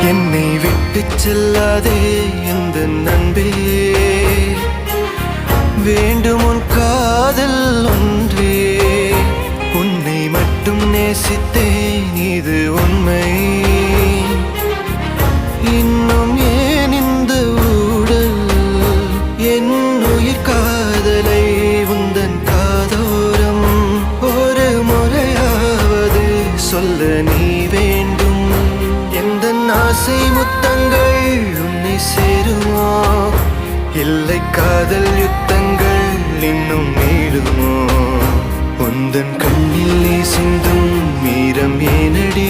என்னை விட்டு செல்லாதே எந்த நண்பே, வேண்டும் உன் காதல் ஒன்றே. உன்னை மட்டும் நேசித்தேன் இது உண்மை. இன்னும் ஏன் இந்த ஊடல் என் உயிர் காதலை உந்தன் காதோரம் ஒரு முறையாவது சொல்ல நீ வேண்டும். எந்த ஆசை முத்தங்கள் உன்னை சேருமோ, இல்லை காதல் யுத்தங்கள் இன்னும் நீளுமோ. உந்தன் கண்ணில் நீ சிந்தும் மீரம் ஏனடி